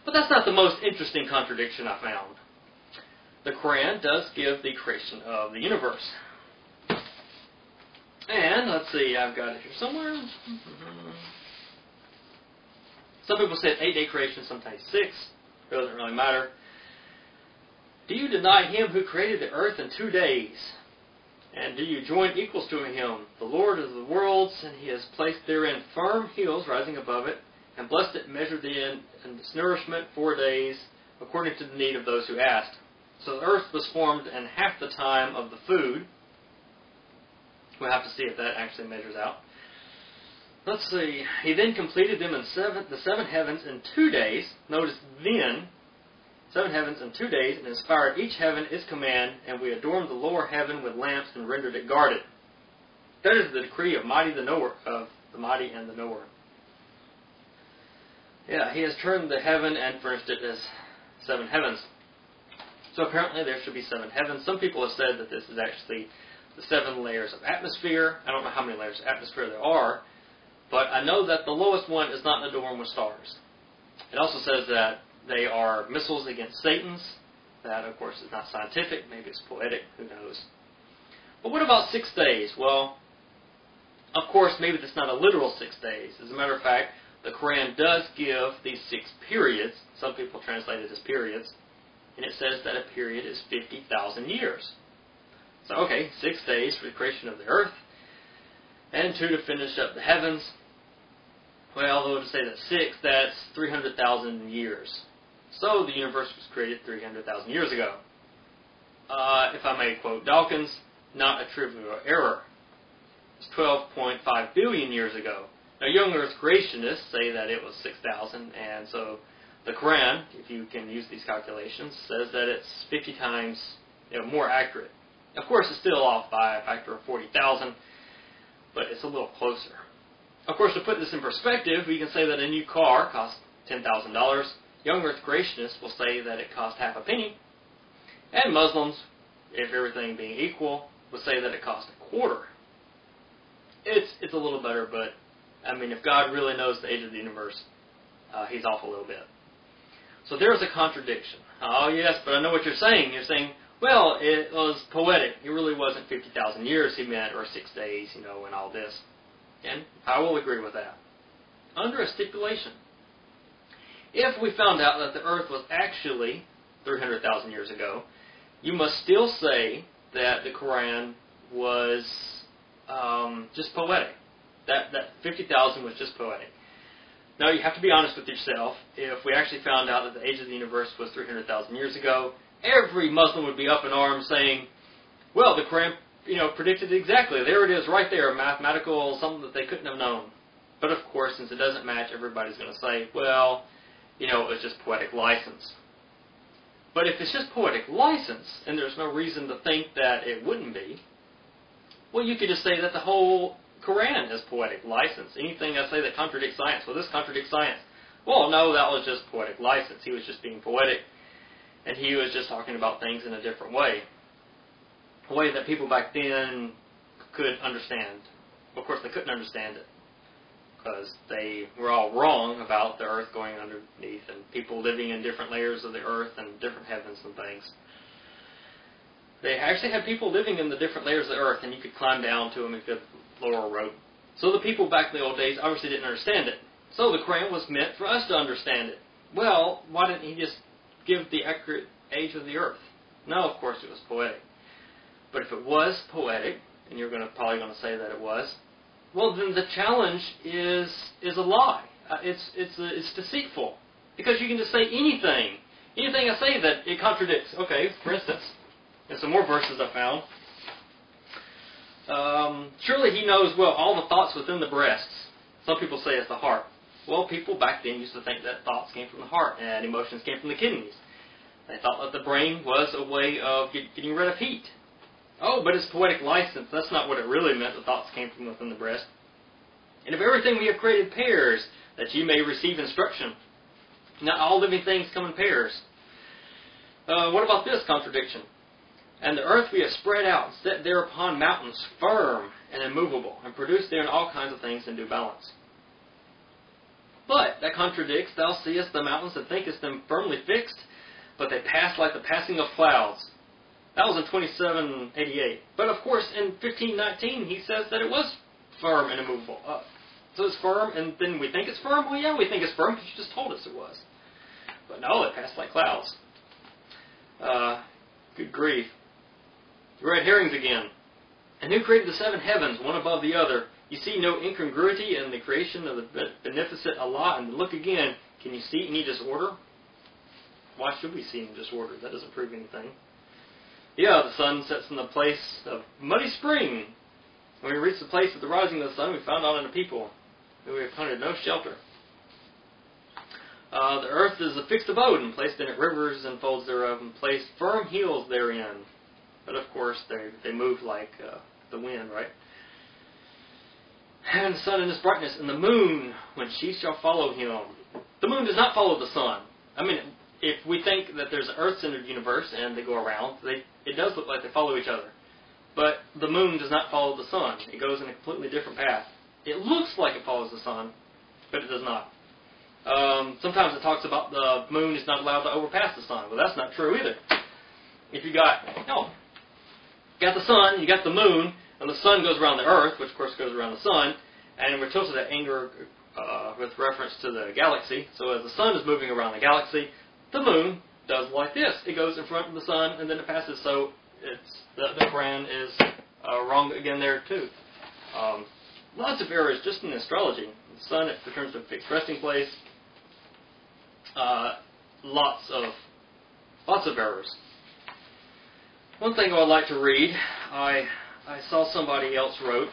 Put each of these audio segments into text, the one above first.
But that's not the most interesting contradiction I found. The Qur'an does give the creation of the universe. And, let's see, I've got it here somewhere. Some people say it's 8-day creation, sometimes 6. It doesn't really matter. Do you deny Him who created the earth in 2 days? And do you join equals to Him, the Lord of the worlds, and He has placed therein firm hills rising above it, and blessed it, measured it in its nourishment 4 days, according to the need of those who asked. So the earth was formed in half the time of the food. We'll have to see if that actually measures out. Let's see. He then completed them in the 7 heavens in 2 days. Notice then, 7 heavens in 2 days, and inspired each heaven its command, and we adorned the lower heaven with lamps and rendered it guarded. That is the decree of the mighty and the knower. Yeah, He has turned the heaven and furnished it as 7 heavens. So apparently there should be 7 heavens. Some people have said that this is actually the 7 layers of atmosphere. I don't know how many layers of atmosphere there are, but I know that the lowest one is not adorned with stars. It also says that they are missiles against Satan's. That, of course, is not scientific. Maybe it's poetic. Who knows? But what about 6 days? Well, of course, maybe that's not a literal 6 days. As a matter of fact, the Qur'an does give these 6 periods. Some people translate it as periods. And it says that a period is 50,000 years. So, okay, 6 days for the creation of the earth, and 2 to finish up the heavens. Well, though to say that 6, that's 300,000 years. So the universe was created 300,000 years ago. If I may quote Dawkins, not a trivial error. It's 12.5 billion years ago. Now, young Earth creationists say that it was 6,000, and so the Qur'an, if you can use these calculations, says that it's 50 times more accurate. Of course, it's still off by a factor of 40,000, but it's a little closer. Of course, to put this in perspective, we can say that a new car costs $10,000. Young Earth creationists will say that it costs half a penny. And Muslims, if everything being equal, would say that it costs a quarter. It's a little better, but, I mean, if God really knows the age of the universe, He's off a little bit. So there's a contradiction. Oh, yes, but I know what you're saying. You're saying, well, it was poetic. It really wasn't 50,000 years He meant, or 6 days, and all this. And I will agree with that. Under a stipulation. If we found out that the earth was actually 300,000 years ago, you must still say that the Qur'an was just poetic. That 50,000 was just poetic. Now, you have to be honest with yourself. If we actually found out that the age of the universe was 300,000 years ago, every Muslim would be up in arms saying, well, the Qur'an predicted exactly. There it is right there, mathematical, something that they couldn't have known. But of course, since it doesn't match, everybody's going to say, well, it was just poetic license. But if it's just poetic license, and there's no reason to think that it wouldn't be, well, you could just say that the whole Qur'an is poetic license. Anything I say that contradicts science, well, this contradicts science. Well, no, that was just poetic license. He was just being poetic, and he was just talking about things in a different way. A way that people back then could understand. Of course, they couldn't understand it, because they were all wrong about the earth going underneath, and people living in different layers of the earth and different heavens and things. They actually had people living in the different layers of the earth, and you could climb down to them and could lower a rope. So the people back in the old days obviously didn't understand it. So the Qur'an was meant for us to understand it. Well, why didn't He just give the accurate age of the earth? No, of course it was poetic. But if it was poetic, and you're probably going to say that it was, well, then the challenge is a lie. It's deceitful, because you can just say anything I say that it contradicts. Okay, for instance, and some more verses I found. Surely He knows well all the thoughts within the breasts. Some people say it's the heart. Well, people back then used to think that thoughts came from the heart and emotions came from the kidneys. They thought that the brain was a way of getting rid of heat. Oh, but it's poetic license. That's not what it really meant. The thoughts came from within the breast. And of everything we have created pairs, that you may receive instruction. Not all living things come in pairs. What about this contradiction? And the earth we have spread out and set thereupon mountains, firm and immovable, and produced therein all kinds of things in due balance. But that contradicts, thou seest the mountains and thinkest them firmly fixed, but they pass like the passing of clouds. That was in 2788. But of course, in 1519, he says that it was firm and immovable. So it's firm, and then we think it's firm? Well, yeah, we think it's firm because you just told us it was. But no, it passed like clouds. Good grief. Red herrings again. And who created the seven heavens, one above the other? You see no incongruity in the creation of the beneficent Allah. And look again, can you see any disorder? Why should we see any disorder? That doesn't prove anything. Yeah, the sun sets in the place of muddy spring. When we reach the place of the rising of the sun, we found out in a people who we have found no shelter. The earth is a fixed abode, and placed in it rivers and folds thereof, and placed firm hills therein. But of course, they move like the wind, right? And the sun in his brightness, and the moon, when she shall follow him. The moon does not follow the sun. I mean, if we think that there's an earth-centered universe and they go around, it does look like they follow each other. But the moon does not follow the sun. It goes in a completely different path. It looks like it follows the sun, but it does not. Sometimes it talks about the moon is not allowed to overpass the sun. Well, that's not true either. If you got the sun, you got the moon, and the sun goes around the earth, which of course goes around the sun, and we're tilted at angle with reference to the galaxy. So as the sun is moving around the galaxy, the moon does like this. It goes in front of the sun, and then it passes. So the Qur'an is wrong again there too. Lots of errors just in astrology. The sun, it returns to a fixed resting place. Lots of errors. One thing I would like to read, I saw somebody else wrote,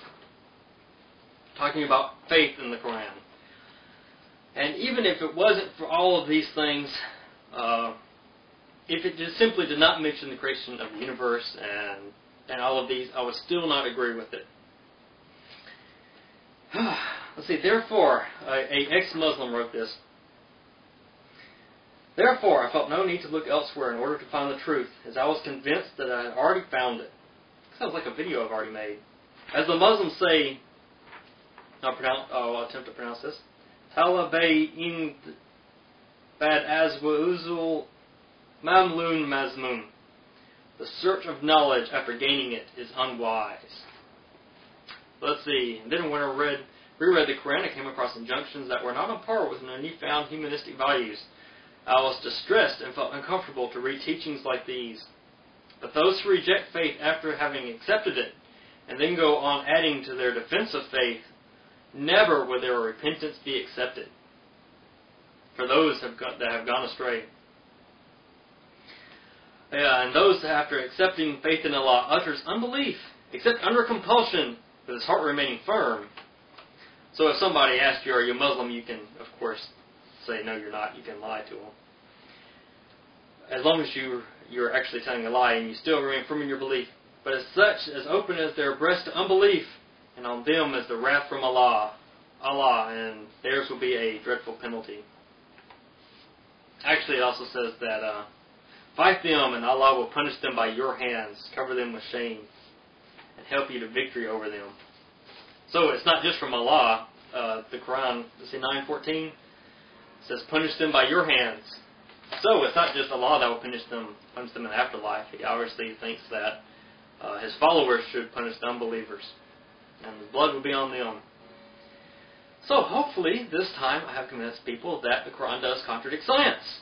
talking about faith in the Qur'an. And even if it wasn't for all of these things, if it just simply did not mention the creation of the universe and all of these, I would still not agree with it. Let's see, therefore, a ex-Muslim wrote this. Therefore, I felt no need to look elsewhere in order to find the truth, as I was convinced that I had already found it. Sounds like a video I've already made. As the Muslims say, I'll attempt to pronounce this, Talabayin bad azwuzul mamlun mazmun. The search of knowledge after gaining it is unwise. Let's see. And then when I reread the Qur'an, I came across injunctions that were not on par with my newfound humanistic values. I was distressed and felt uncomfortable to read teachings like these. But those who reject faith after having accepted it, and then go on adding to their defense of faith, never will their repentance be accepted for those that have gone astray. And those after accepting faith in Allah utters unbelief, except under compulsion, with his heart remaining firm. So if somebody asks you, are you Muslim, you can, of course, say, no, you're not. You can lie to them. As long as you're actually telling a lie and you still remain firm in your belief. But as such, as open as their breast to unbelief, and on them as the wrath from Allah, and theirs will be a dreadful penalty. Actually, it also says that fight them, and Allah will punish them by your hands, cover them with shame, and help you to victory over them. So it's not just from Allah. The Qur'an, let's see, 9:14 says, punish them by your hands. So it's not just Allah that will punish them in the afterlife. He obviously thinks that his followers should punish the unbelievers, and the blood will be on them. So hopefully this time I have convinced people that the Qur'an does contradict science.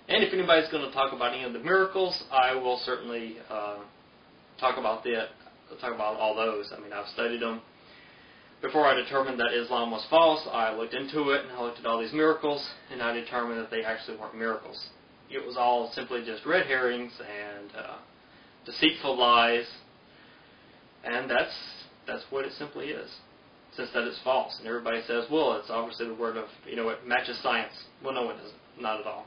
And if anybody's going to talk about any of the miracles, I will certainly talk about all those. I mean, I've studied them. Before I determined that Islam was false, I looked into it, and I looked at all these miracles, and I determined that they actually weren't miracles. It was all simply just red herrings and deceitful lies, and that's what it simply is, since that it's false. And everybody says, well, it's obviously the word of, it matches science. Well, no, it doesn't. Not at all.